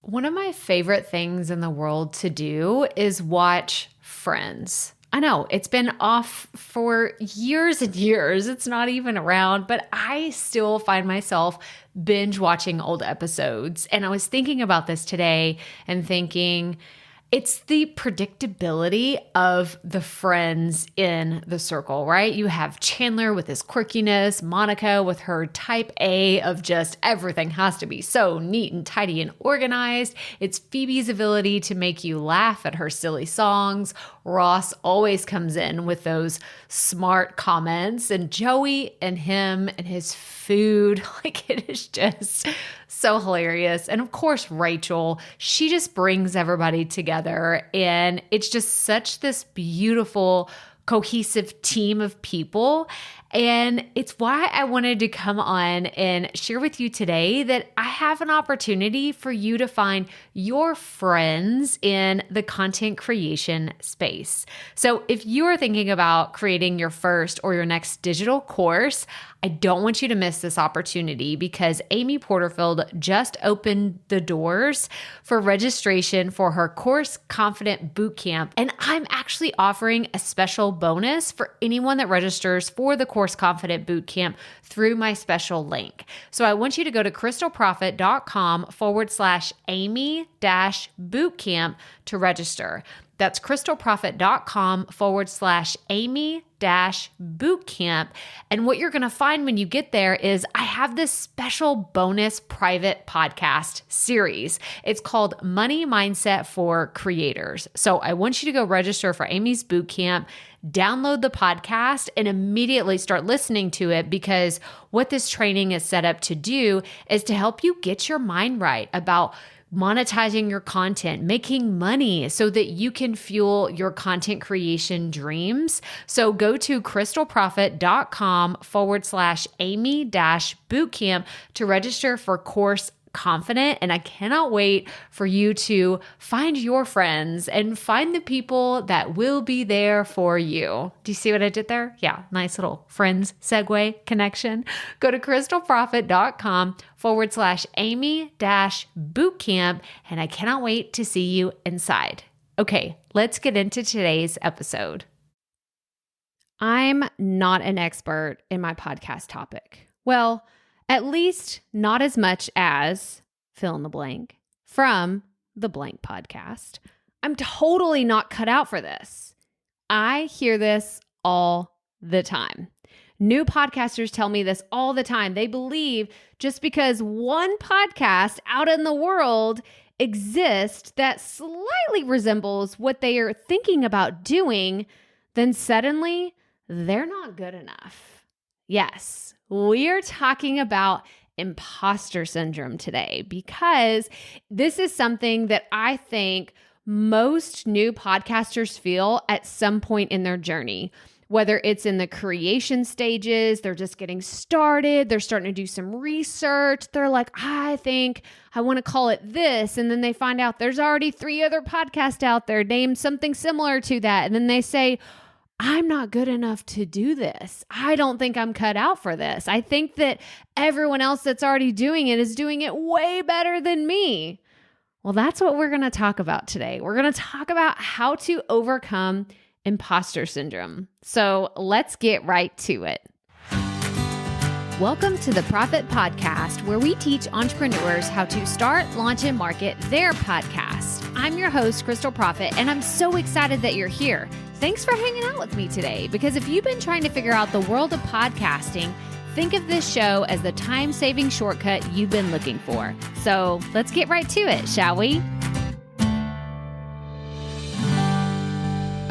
One of my favorite things in the world to do is watch Friends. I know it's been off for years and years. It's not even around, but I still find myself binge watching old episodes. And I was thinking about this today and thinking, it's the predictability of the friends in the circle, right? You have Chandler with his quirkiness, Monica with her type A of just everything has to be so neat and tidy and organized. It's Phoebe's ability to make you laugh at her silly songs. Ross always comes in with those smart comments, and Joey and him and his food, like it is just so hilarious. And of course, Rachel, she just brings everybody together, and it's just such this beautiful, cohesive team of people. And it's why I wanted to come on and share with you today that I have an opportunity for you to find your friends in the content creation space. So if you are thinking about creating your first or your next digital course, I don't want you to miss this opportunity because Amy Porterfield just opened the doors for registration for her Course Confident Bootcamp. And I'm actually offering a special bonus for anyone that registers for the Course Confident Bootcamp through my special link. So I want you to go to crystalprofit.com/Amy-bootcamp to register. That's crystalprofit.com/Amy-bootcamp. And what you're going to find when you get there is I have this special bonus private podcast series. It's called Money Mindset for Creators. So I want you to go register for Amy's bootcamp, download the podcast, and immediately start listening to it, because what this training is set up to do is to help you get your mind right about monetizing your content, making money so that you can fuel your content creation dreams. So go to crystalprofit.com/Amy-bootcamp to register for Course Confident. And I cannot wait for you to find your friends and find the people that will be there for you. Do you see what I did there? Yeah, nice little friends segue connection. Go to crystalprofit.com/Amy-bootcamp. And I cannot wait to see you inside. Okay, let's get into today's episode. I'm not an expert in my podcast topic. Well, at least not as much as fill in the blank from the blank podcast. I'm totally not cut out for this. I hear this all the time. New podcasters tell me this all the time. They believe just because one podcast out in the world exists that slightly resembles what they are thinking about doing, then suddenly they're not good enough. Yes. We are talking about imposter syndrome today, because this is something that I think most new podcasters feel at some point in their journey, whether it's in the creation stages, they're just getting started, they're starting to do some research, they're like, I think I want to call it this, and then they find out there's already 3 other podcasts out there named something similar to that, and then they say, I'm not good enough to do this. I don't think I'm cut out for this. I think that everyone else that's already doing it is doing it way better than me. Well, that's what we're going to talk about today. We're going to talk about how to overcome imposter syndrome. So let's get right to it. Welcome to the Profit Podcast, where we teach entrepreneurs how to start, launch, and market their podcast. I'm your host, Crystal Profit, and I'm so excited that you're here. Thanks for hanging out with me today, because if you've been trying to figure out the world of podcasting, think of this show as the time-saving shortcut you've been looking for. So let's get right to it, shall we?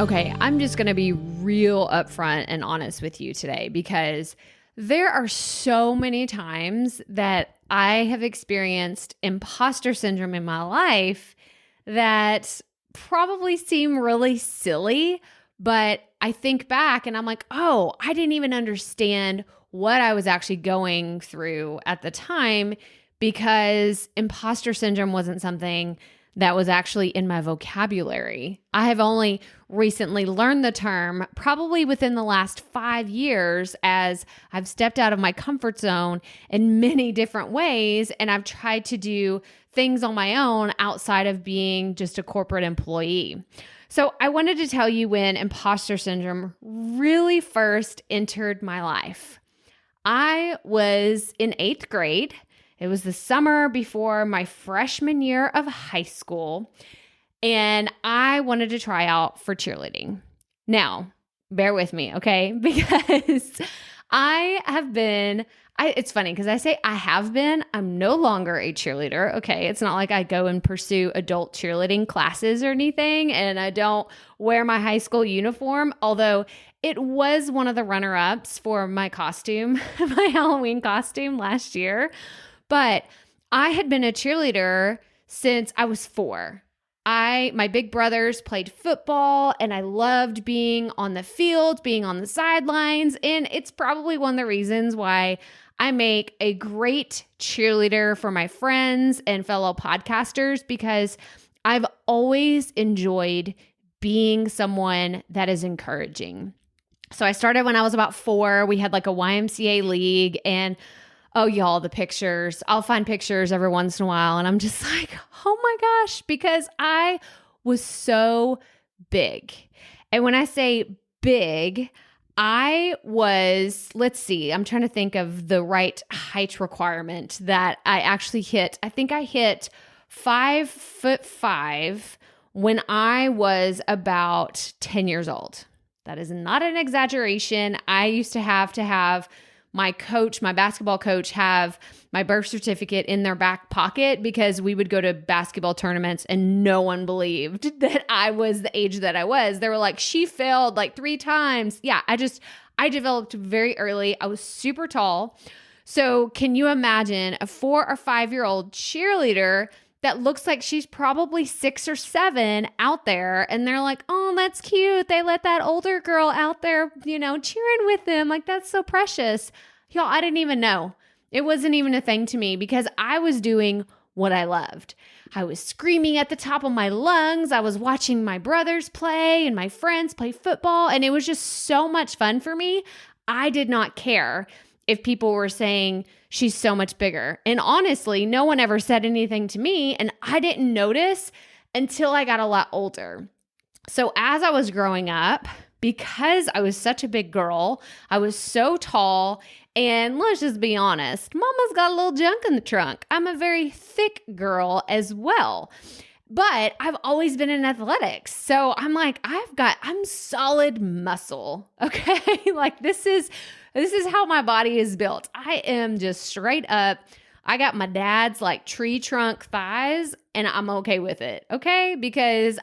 Okay, I'm just going to be real upfront and honest with you today, because there are so many times that I have experienced imposter syndrome in my life that probably seem really silly, but I think back and I'm like, oh, I didn't even understand what I was actually going through at the time, because imposter syndrome wasn't something that was actually in my vocabulary. I have only recently learned the term probably within the last 5 years, as I've stepped out of my comfort zone in many different ways, and I've tried to do things on my own outside of being just a corporate employee. So I wanted to tell you when imposter syndrome really first entered my life. I was in 8th grade. It was the summer before my freshman year of high school, and I wanted to try out for cheerleading. Now, bear with me, okay? Because it's funny because I say I have been, I'm no longer a cheerleader, okay? It's not like I go and pursue adult cheerleading classes or anything, and I don't wear my high school uniform, although it was one of the runner-ups for my costume, my Halloween costume last year. But I had been a cheerleader since I was 4. My big brothers played football, and I loved being on the field, being on the sidelines. And it's probably one of the reasons why I make a great cheerleader for my friends and fellow podcasters, because I've always enjoyed being someone that is encouraging. So I started when I was about 4. We had like a YMCA league, and oh, y'all, the pictures. I'll find pictures every once in a while, and I'm just like, oh my gosh, because I was so big. And when I say big, I was, let's see, I'm trying to think of the right height requirement that I actually hit. I think I hit 5'5" when I was about 10 years old. That is not an exaggeration. I used to have my basketball coach, have my birth certificate in their back pocket because we would go to basketball tournaments and no one believed that I was the age that I was. They were like, she failed like 3 times. Yeah, I developed very early. I was super tall. So can you imagine a 4 or 5-year-old cheerleader that looks like she's probably 6 or 7 out there, and they're like, oh, that's cute. They let that older girl out there, cheering with them. Like, that's so precious. Y'all, I didn't even know. It wasn't even a thing to me because I was doing what I loved. I was screaming at the top of my lungs. I was watching my brothers play and my friends play football, and it was just so much fun for me. I did not care if people were saying, she's so much bigger. And honestly, no one ever said anything to me, and I didn't notice until I got a lot older. So as I was growing up, because I was such a big girl, I was so tall, and let's just be honest, mama's got a little junk in the trunk. I'm a very thick girl as well. But I've always been in athletics. So I'm like, I'm solid muscle. Okay. Like this is how my body is built. I am just straight up. I got my dad's like tree trunk thighs, and I'm okay with it. Okay. Because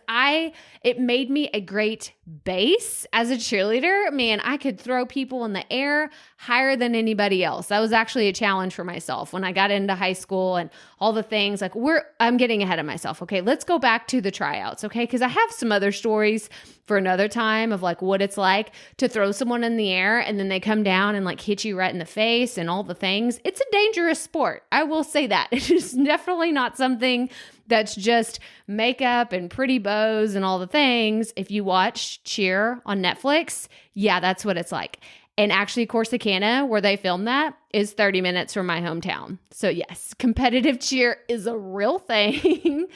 it made me a great base as a cheerleader. Man, I could throw people in the air higher than anybody else. That was actually a challenge for myself when I got into high school and all the things like I'm getting ahead of myself. Okay. Let's go back to the tryouts. Okay. Cause I have some other stories for another time of like what it's like to throw someone in the air and then they come down and like hit you right in the face and all the things. It's a dangerous sport. I will say that. It is definitely not something that's just makeup and pretty bows and all the things. If you watch Cheer on Netflix, yeah, that's what it's like. And actually, Corsicana, where they filmed that, is 30 minutes from my hometown. So yes, competitive cheer is a real thing.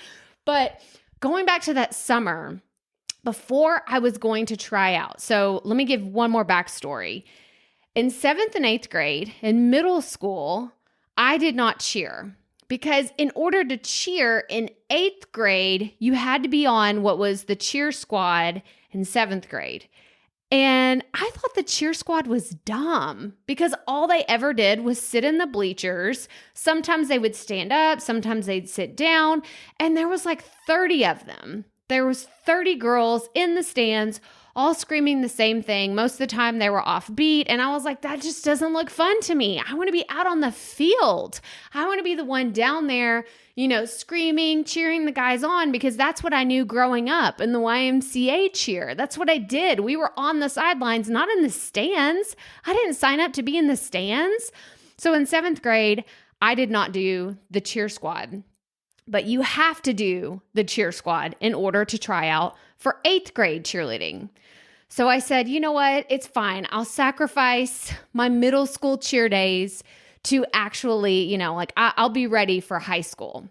But going back to that summer, before I was going to try out. So let me give one more backstory. In 7th and 8th grade, in middle school, I did not cheer. Because in order to cheer in 8th grade, you had to be on what was the cheer squad in 7th grade. And I thought the cheer squad was dumb because all they ever did was sit in the bleachers. Sometimes they would stand up, sometimes they'd sit down, and there was like 30 of them. There was 30 girls in the stands all screaming the same thing. Most of the time they were offbeat. And I was like, that just doesn't look fun to me. I want to be out on the field. I want to be the one down there, screaming, cheering the guys on, because that's what I knew growing up in the YMCA cheer. That's what I did. We were on the sidelines, not in the stands. I didn't sign up to be in the stands. So in 7th grade, I did not do the cheer squad. But you have to do the cheer squad in order to try out for 8th grade cheerleading. So I said, you know what? It's fine. I'll sacrifice my middle school cheer days to actually, I'll be ready for high school.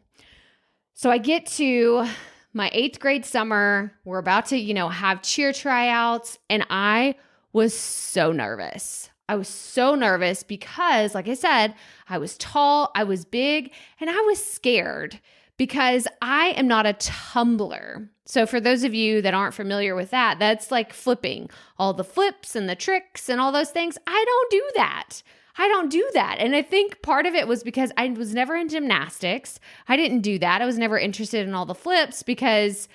So I get to my 8th grade summer. We're about to, have cheer tryouts. And I was so nervous. I was so nervous because, like I said, I was tall, I was big, and I was scared because I am not a tumbler. So for those of you that aren't familiar with that, that's like flipping, all the flips and the tricks and all those things. I don't do that. I don't do that. And I think part of it was because I was never in gymnastics. I didn't do that. I was never interested in all the flips because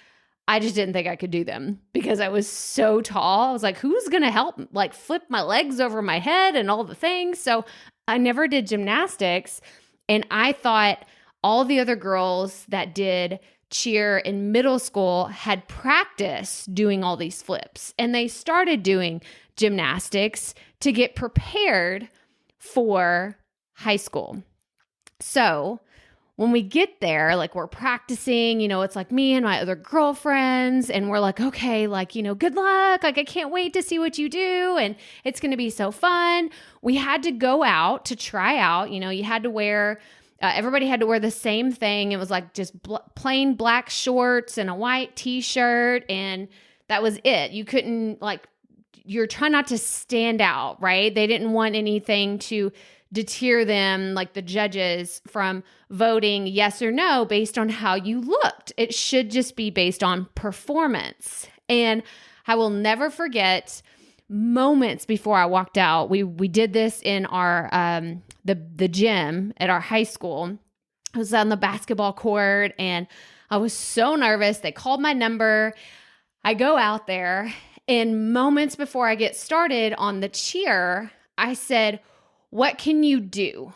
I just didn't think I could do them because I was so tall. I was like, who's going to help like flip my legs over my head and all the things? So I never did gymnastics. And I thought all the other girls that did cheer in middle school had practice doing all these flips. And they started doing gymnastics to get prepared for high school. So when we get there, like we're practicing, it's like me and my other girlfriends, and we're like, okay, like, good luck. Like, I can't wait to see what you do. And it's going to be so fun. We had to go out to try out, you had to wear, everybody had to wear the same thing. It was like just plain black shorts and a white t-shirt. And that was it. You couldn't you're trying not to stand out, right? They didn't want anything to deter them, like the judges, from voting yes or no based on how you looked. It should just be based on performance. And I will never forget moments before I walked out. We did this in our the gym at our high school. I was on the basketball court and I was so nervous. They called my number. I go out there, and moments before I get started on the cheer, I said, what can you do?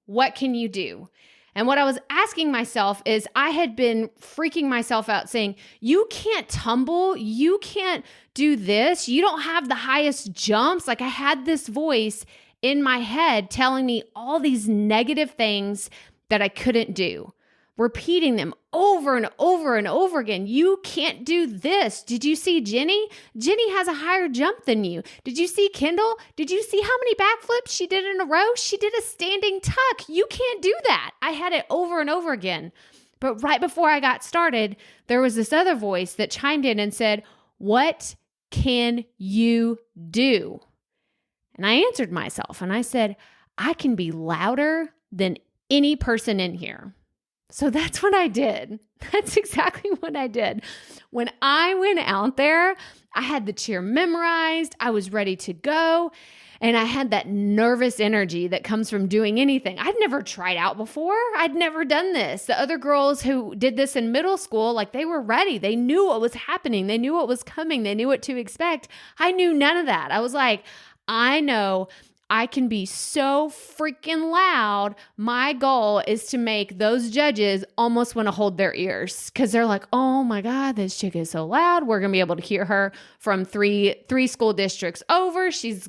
What can you do? And what I was asking myself is I had been freaking myself out saying, you can't tumble. You can't do this. You don't have the highest jumps. Like I had this voice in my head telling me all these negative things that I couldn't do, repeating them over and over and over again. You can't do this. Did you see Jenny? Jenny has a higher jump than you. Did you see Kendall? Did you see how many backflips she did in a row? She did a standing tuck. You can't do that. I had it over and over again. But right before I got started, there was this other voice that chimed in and said, what can you do? And I answered myself and I said, I can be louder than any person in here. So that's what I did. That's exactly what I did. When I went out there, I had the cheer memorized. I was ready to go. And I had that nervous energy that comes from doing anything. I'd never tried out before. I'd never done this. The other girls who did this in middle school, like they were ready. They knew what was happening. They knew what was coming. They knew what to expect. I knew none of that. I was like, I know I can be so freaking loud. My goal is to make those judges almost want to hold their ears because they're like, oh my God, this chick is so loud. We're going to be able to hear her from three school districts over. She's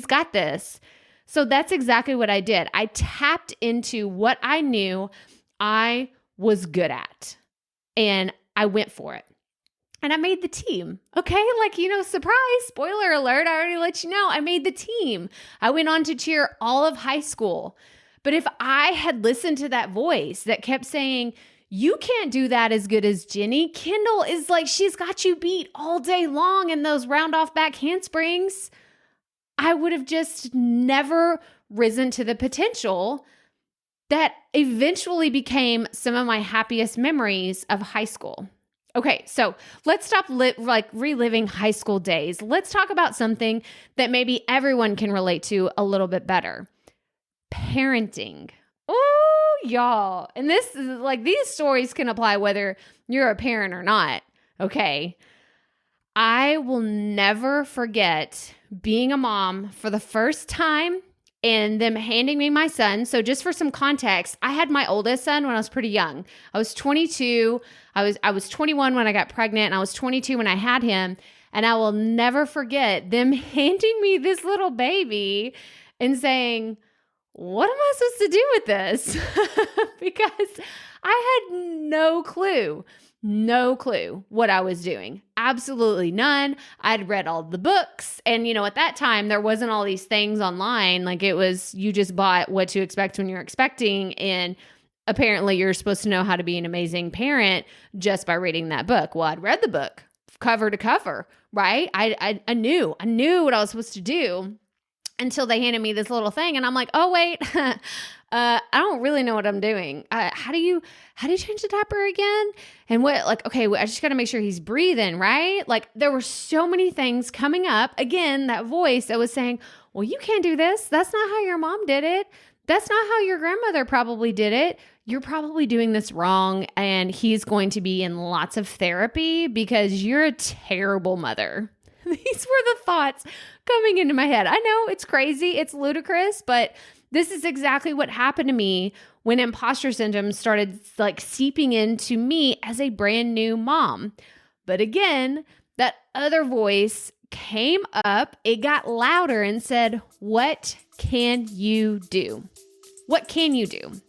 got this. So that's exactly what I did. I tapped into what I knew I was good at and I went for it. And I made the team. Okay. Surprise, spoiler alert. I already let you know I made the team. I went on to cheer all of high school. But if I had listened to that voice that kept saying, you can't do that as good as Jenny. Kendall is she's got you beat all day long in those round off back handsprings. I would have just never risen to the potential that eventually became some of my happiest memories of high school. Okay, so let's stop reliving high school days. Let's talk about something that maybe everyone can relate to a little bit better. Parenting. Oh, y'all. And this is these stories can apply whether you're a parent or not. Okay. I will never forget being a mom for the first time and them handing me my son. So just for some context, I had my oldest son when I was pretty young. I was 22. I was 21 when I got pregnant, and I was 22 when I had him. And I will never forget them handing me this little baby and saying, what am I supposed to do with this? Because I had no clue what I was doing. Absolutely none. I'd read all the books. And, at that time, there wasn't all these things online. It was, you just bought What to Expect When You're Expecting and apparently you're supposed to know how to be an amazing parent just by reading that book. Well, I'd read the book cover to cover, right? I knew what I was supposed to do until they handed me this little thing. And I'm like, oh, wait, I don't really know what I'm doing. How do you change the diaper again? And what, like, okay, I just got to make sure he's breathing, right? Like there were so many things coming up. Again, that voice that was saying, well, you can't do this. That's not how your mom did it. That's not how your grandmother probably did it. You're probably doing this wrong. And he's going to be in lots of therapy because you're a terrible mother. These were the thoughts coming into my head. I know it's crazy. It's ludicrous, but this is exactly what happened to me when imposter syndrome started like seeping into me as a brand new mom. But again, that other voice came up, it got louder and said, what can you do? What can you do?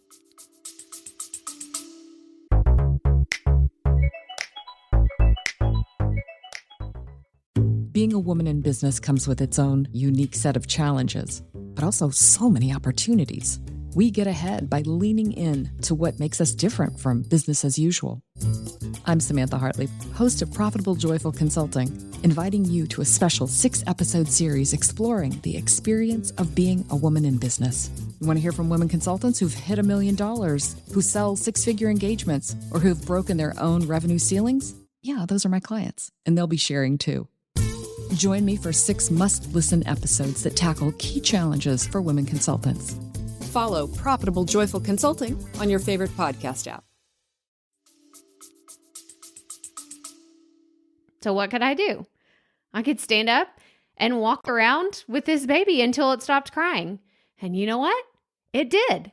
Being a woman in business comes with its own unique set of challenges, but also so many opportunities. We get ahead by leaning in to what makes us different from business as usual. I'm Samantha Hartley, host of Profitable Joyful Consulting, inviting you to a special 6-episode series exploring the experience of being a woman in business. You want to hear from women consultants who've hit $1 million, who sell 6-figure engagements, or who've broken their own revenue ceilings? Yeah, those are my clients, and they'll be sharing too. Join me for 6 must-listen episodes that tackle key challenges for women consultants. Follow Profitable Joyful Consulting on your favorite podcast app. So what could I do? I could stand up and walk around with this baby until it stopped crying. And you know what? It did.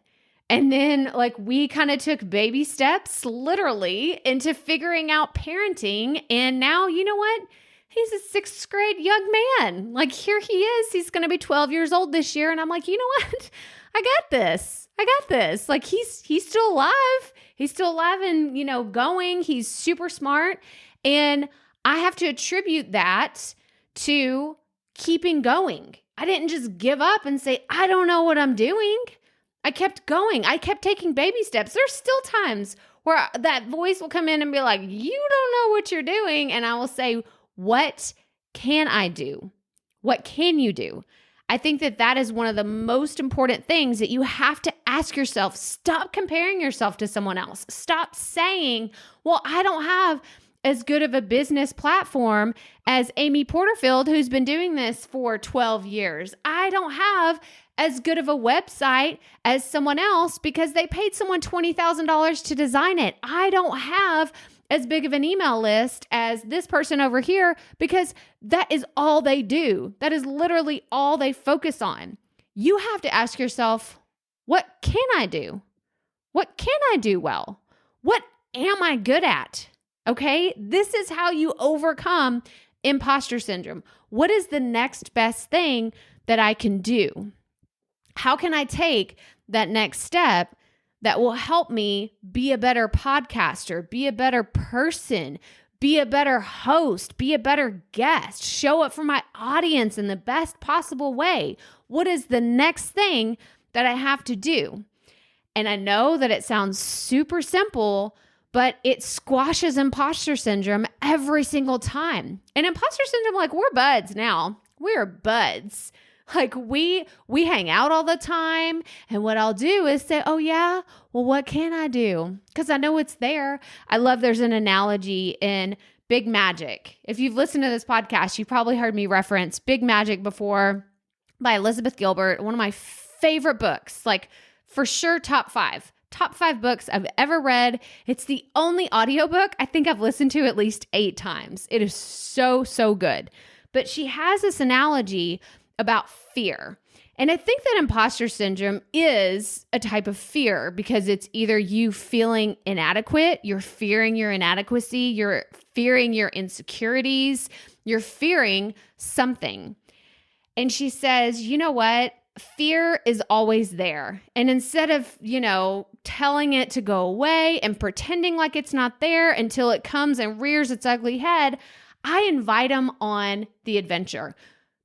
And then like we kind of took baby steps literally into figuring out parenting. And now, you know what? He's a 6th grade young man. Like here he is. He's going to be 12 years old this year. And I'm like, you know what? I got this. Like he's still alive. He's still alive and, going. He's super smart. And I have to attribute that to keeping going. I didn't just give up and say, I don't know what I'm doing. I kept going. I kept taking baby steps. There's still times where that voice will come in and be like, you don't know what you're doing. And I will say, what can I do? What can you do? I think that is one of the most important things that you have to ask yourself. Stop comparing yourself to someone else. Stop saying, well, I don't have as good of a business platform as Amy Porterfield, who's been doing this for 12 years. I don't have as good of a website as someone else because they paid someone $20,000 to design it. I don't have as big of an email list as this person over here because that is all they do. That is literally all they focus on. You have to ask yourself, what can I do? What can I do well? What am I good at? Okay, this is how you overcome imposter syndrome. What is the next best thing that I can do? How can I take that next step that will help me be a better podcaster, be a better person, be a better host, be a better guest, show up for my audience in the best possible way? What is the next thing that I have to do? And I know that it sounds super simple, but it squashes imposter syndrome every single time. And imposter syndrome, like we're buds now. We're buds. Like we hang out all the time. And what I'll do is say, oh yeah, well, what can I do? Because I know it's there. I love there's an analogy in Big Magic. If you've listened to this podcast, you've probably heard me reference Big Magic before by Elizabeth Gilbert, one of my favorite books, like for sure top 5 books I've ever read. It's the only audiobook I think I've listened to at least 8 times. It is so, so good. But she has this analogy about fear. And I think that imposter syndrome is a type of fear because it's either you feeling inadequate, you're fearing your inadequacy, you're fearing your insecurities, you're fearing something. And she says, you know what? Fear is always there. And instead of, telling it to go away and pretending like it's not there until it comes and rears its ugly head, I invite him on the adventure.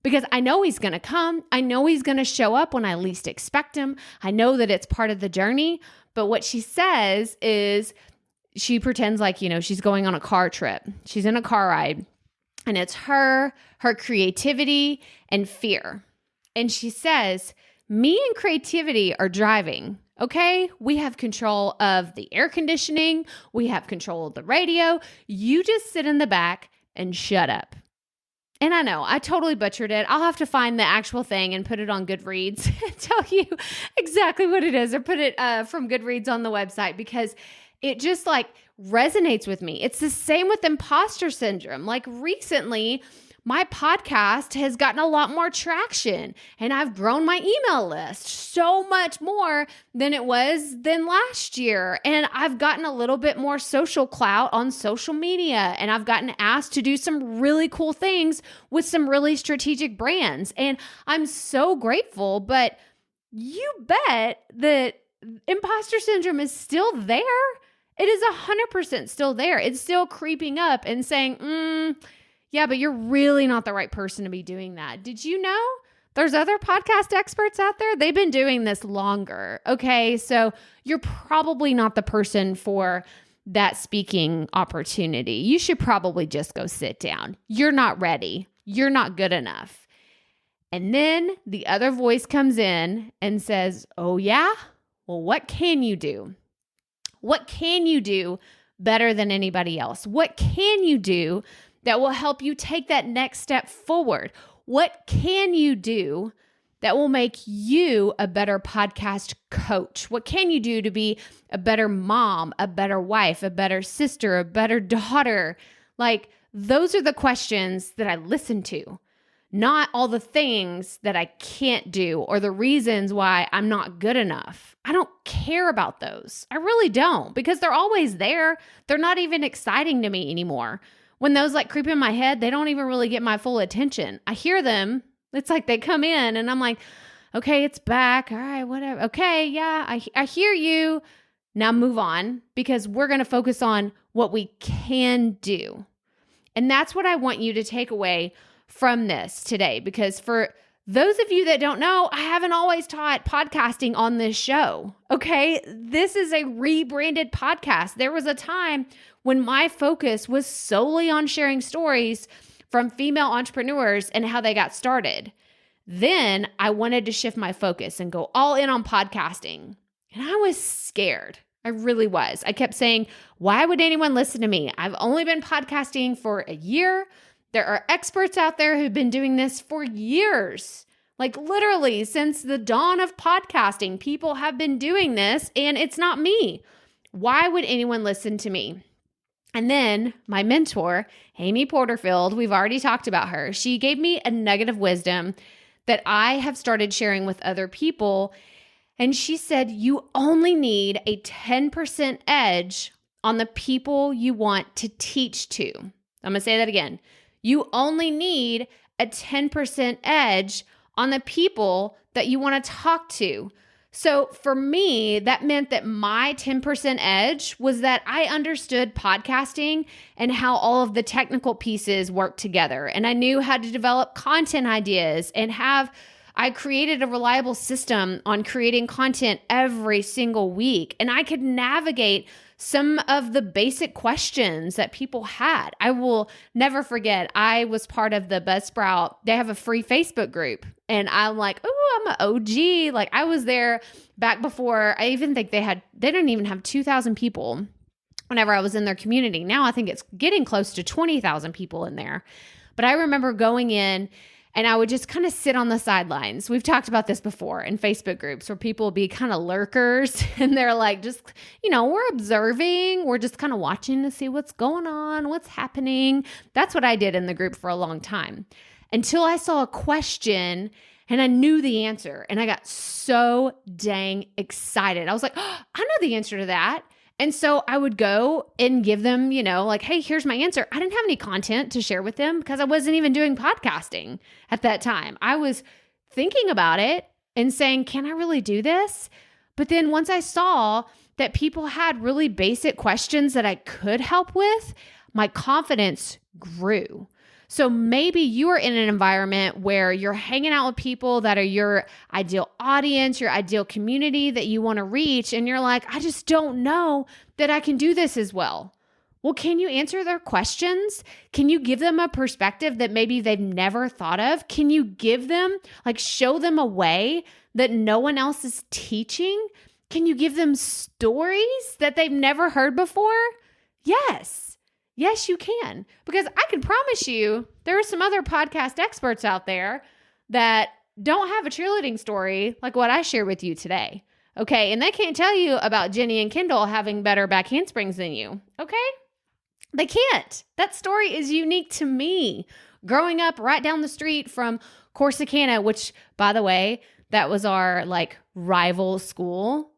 Because I know he's going to come. I know he's going to show up when I least expect him. I know that it's part of the journey, But what she says is she pretends like, she's going on a car trip. She's in a car ride and it's her creativity and fear. And she says, me and creativity are driving. Okay, we have control of the air conditioning. We have control of the radio. You just sit in the back and shut up. And I know, I totally butchered it. I'll have to find the actual thing and put it on Goodreads and tell you exactly what it is, or put it from Goodreads on the website, because it just like resonates with me. It's the same with imposter syndrome. Like recently, my podcast has gotten a lot more traction and I've grown my email list so much more than it was than last year. And I've gotten a little bit more social clout on social media, and I've gotten asked to do some really cool things with some really strategic brands. And I'm so grateful, but you bet that imposter syndrome is still there. It is 100% still there. It's still creeping up and saying, yeah, but you're really not the right person to be doing that. Did you know there's other podcast experts out there? They've been doing this longer. Okay, so you're probably not the person for that speaking opportunity. You should probably just go sit down. You're not ready. You're not good enough. And then the other voice comes in and says, oh yeah? Well, what can you do? What can you do better than anybody else? What can you do that will help you take that next step forward? What can you do that will make you a better podcast coach? What can you do to be a better mom, a better wife, a better sister, a better daughter? Like, those are the questions that I listen to, not all the things that I can't do or the reasons why I'm not good enough. I don't care about those. I really don't, because they're always there. They're not even exciting to me anymore. When those like creep in my head, they don't even really get my full attention. I hear them. It's like they come in and I'm like, okay, it's back. All right, whatever. Okay, yeah, I hear you. Now move on, because we're going to focus on what we can do. And that's what I want you to take away from this today, because for those of you that don't know, I haven't always taught podcasting on this show. Okay, this is a rebranded podcast. There was a time when my focus was solely on sharing stories from female entrepreneurs and how they got started. Then I wanted to shift my focus and go all in on podcasting. And I was scared. I really was. I kept saying, why would anyone listen to me? I've only been podcasting for a year. There are experts out there who've been doing this for years. Like literally since the dawn of podcasting, people have been doing this and it's not me. Why would anyone listen to me? And then my mentor, Amy Porterfield, we've already talked about her. She gave me a nugget of wisdom that I have started sharing with other people. And she said, you only need a 10% edge on the people you want to teach to. I'm going to say that again. You only need a 10% edge on the people that you want to talk to. So for me, that meant that my 10% edge was that I understood podcasting and how all of the technical pieces work together. And I knew how to develop content ideas and I created a reliable system on creating content every single week. And I could navigate some of the basic questions that people had. I will never forget, I was part of the Buzzsprout. They have a free Facebook group. And I'm like, oh, I'm an OG. Like I was there back before, I even think they didn't even have 2,000 people whenever I was in their community. Now I think it's getting close to 20,000 people in there. But I remember going in and I would just kind of sit on the sidelines. We've talked about this before in Facebook groups where people be kind of lurkers and they're like, just, we're observing. We're just kind of watching to see what's going on, what's happening. That's what I did in the group for a long time until I saw a question and I knew the answer. And I got so dang excited. I was like, oh, I know the answer to that. And so I would go and give them, like, hey, here's my answer. I didn't have any content to share with them because I wasn't even doing podcasting at that time. I was thinking about it and saying, can I really do this? But then once I saw that people had really basic questions that I could help with, my confidence grew. So maybe you are in an environment where you're hanging out with people that are your ideal audience, your ideal community that you want to reach. And you're like, I just don't know that I can do this as well. Well, can you answer their questions? Can you give them a perspective that maybe they've never thought of? Can you give them, show them a way that no one else is teaching? Can you give them stories that they've never heard before? Yes. Yes, you can. Because I can promise you there are some other podcast experts out there that don't have a cheerleading story like what I share with you today. Okay. And they can't tell you about Jenny and Kendall having better back handsprings than you. Okay. They can't. That story is unique to me. Growing up right down the street from Corsicana, which, by the way, that was our rival school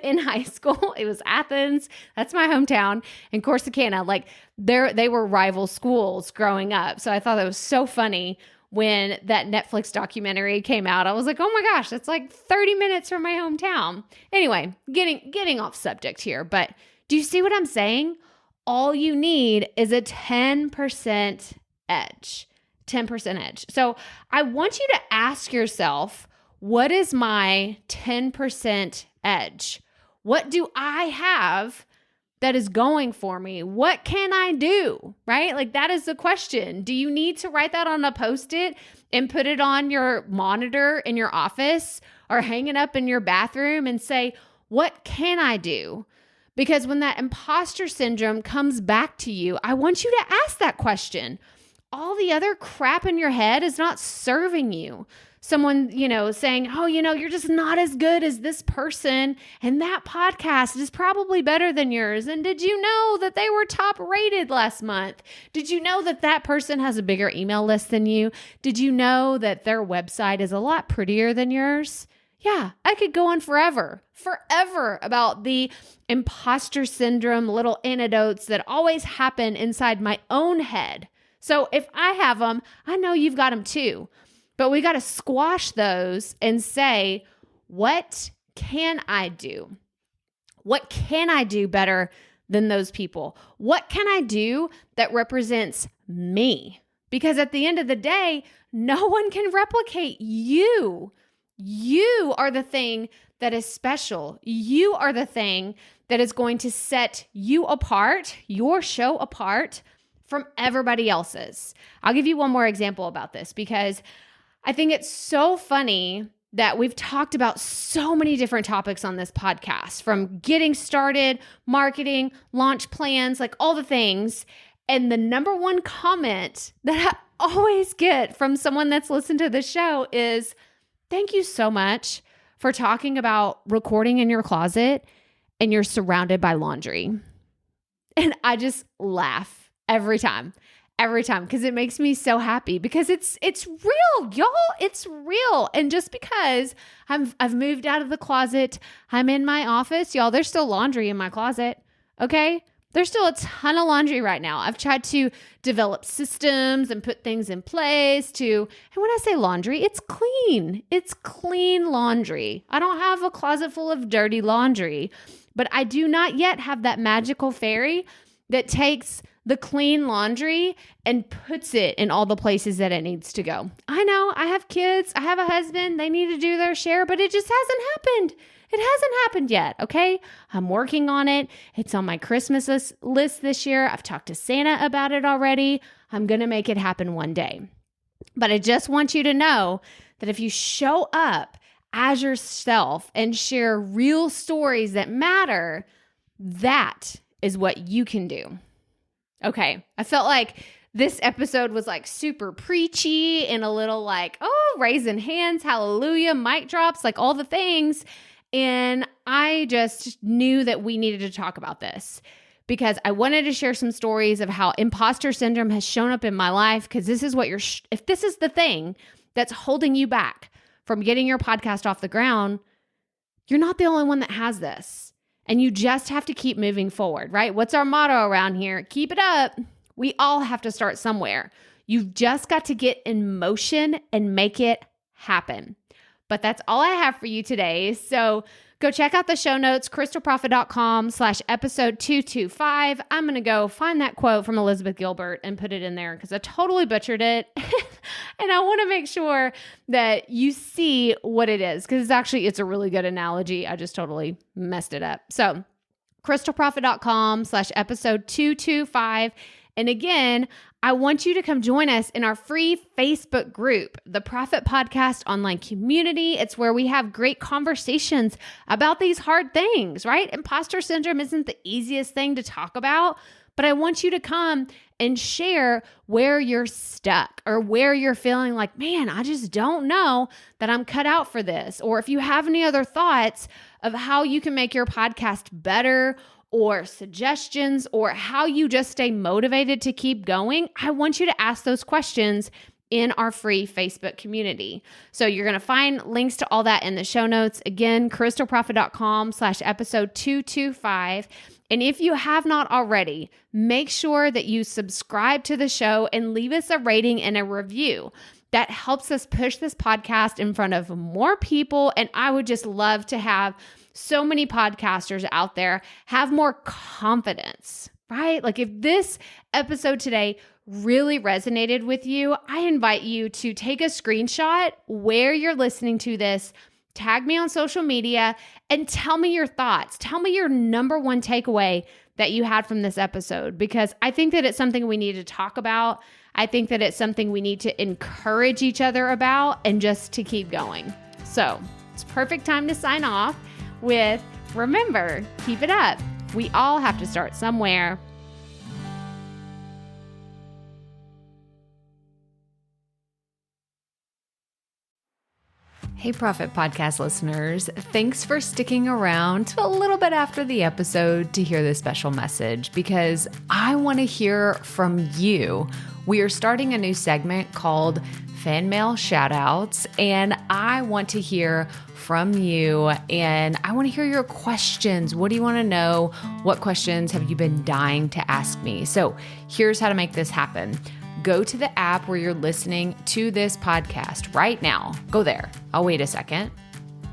in high school. It was Athens. That's my hometown. And Corsicana, they were rival schools growing up. So I thought that was so funny when that Netflix documentary came out. I was like, oh my gosh, that's 30 minutes from my hometown. Anyway, getting off subject here, but do you see what I'm saying? All you need is a 10% edge. 10% edge. So I want you to ask yourself, what is my 10% edge? What do I have that is going for me? What can I do? Right? That is the question. Do you need to write that on a Post-it and put it on your monitor in your office or hang it up in your bathroom and say, what can I do? Because when that imposter syndrome comes back to you, I want you to ask that question. All the other crap in your head is not serving you. Someone, saying, oh, you're just not as good as this person. And that podcast is probably better than yours. And did you know that they were top rated last month? Did you know that that person has a bigger email list than you? Did you know that their website is a lot prettier than yours? Yeah, I could go on forever about the imposter syndrome, little anecdotes that always happen inside my own head. So if I have them, I know you've got them too. But we got to squash those and say, what can I do? What can I do better than those people? What can I do that represents me? Because at the end of the day, no one can replicate you. You are the thing that is special. You are the thing that is going to set you apart, your show apart from everybody else's. I'll give you one more example about this because I think it's so funny that we've talked about so many different topics on this podcast, from getting started, marketing, launch plans, all the things. And the number one comment that I always get from someone that's listened to the show is, thank you so much for talking about recording in your closet and you're surrounded by laundry. And I just laugh every time, because it makes me so happy because it's real, y'all. It's real. And just because I've moved out of the closet, I'm in my office, y'all, there's still laundry in my closet. Okay. There's still a ton of laundry right now. I've tried to develop systems and put things in place and when I say laundry, it's clean. It's clean laundry. I don't have a closet full of dirty laundry, but I do not yet have that magical fairy that takes the clean laundry and puts it in all the places that it needs to go. I know I have kids, I have a husband, they need to do their share, but it just hasn't happened. It hasn't happened yet, okay? I'm working on it. It's on my Christmas list this year. I've talked to Santa about it already. I'm going to make it happen one day. But I just want you to know that if you show up as yourself and share real stories that matter, that is what you can do. Okay, I felt like this episode was super preachy and a little raising hands, hallelujah, mic drops, all the things. And I just knew that we needed to talk about this because I wanted to share some stories of how imposter syndrome has shown up in my life. Because this is what if this is the thing that's holding you back from getting your podcast off the ground, you're not the only one that has this. And you just have to keep moving forward, right? What's our motto around here? Keep it up. We all have to start somewhere. You've just got to get in motion and make it happen. But that's all I have for you today. So Go check out the show notes, crystalprofit.com/episode 225. I'm going to go find that quote from Elizabeth Gilbert and put it in there because I totally butchered it. And I want to make sure that you see what it is because it's a really good analogy. I just totally messed it up. So crystalprofit.com/episode 225. And again, I want you to come join us in our free Facebook group, the Profit Podcast Online Community. It's where we have great conversations about these hard things, right? Imposter syndrome isn't the easiest thing to talk about, but I want you to come and share where you're stuck or where you're feeling like, man, I just don't know that I'm cut out for this. Or if you have any other thoughts of how you can make your podcast better or suggestions or how you just stay motivated to keep going, I want you to ask those questions in our free Facebook community. So you're going to find links to all that in the show notes. Again, crystalprofit.com/episode 225. And if you have not already, make sure that you subscribe to the show and leave us a rating and a review. That helps us push this podcast in front of more people. And I would just love to have so many podcasters out there have more confidence, right? Like if this episode today really resonated with you, I invite you to take a screenshot where you're listening to this, tag me on social media, and tell me your thoughts. Tell me your number one takeaway that you had from this episode, because I think that it's something we need to talk about. I think that it's something we need to encourage each other about and just to keep going. So it's perfect time to sign off with, remember, keep it up. We all have to start somewhere. Hey, Profit Podcast listeners, thanks for sticking around to a little bit after the episode to hear this special message because I want to hear from you. We are starting a new segment called Fan Mail Shoutouts, and I want to hear from you and I want to hear your questions. What do you want to know? What questions have you been dying to ask me? So here's how to make this happen. Go to the app where you're listening to this podcast right now. Go there. I'll wait a second.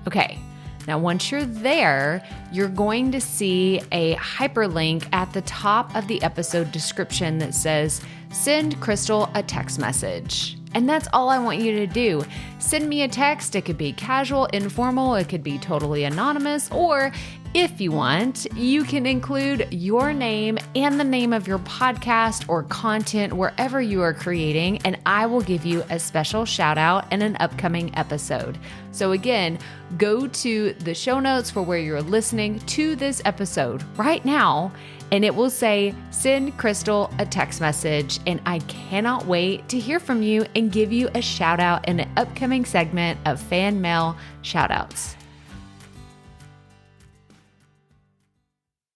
Okay. Now, once you're there, you're going to see a hyperlink at the top of the episode description that says, send Crystal a text message. And that's all I want you to do. Send me a text. It could be casual, informal. It could be totally anonymous. Or if you want, you can include your name and the name of your podcast or content wherever you are creating, and I will give you a special shout out in an upcoming episode. So again, go to the show notes for where you're listening to this episode right now, and it will say, send Crystal a text message. And I cannot wait to hear from you and give you a shout out in an upcoming segment of Fan Mail Shoutouts.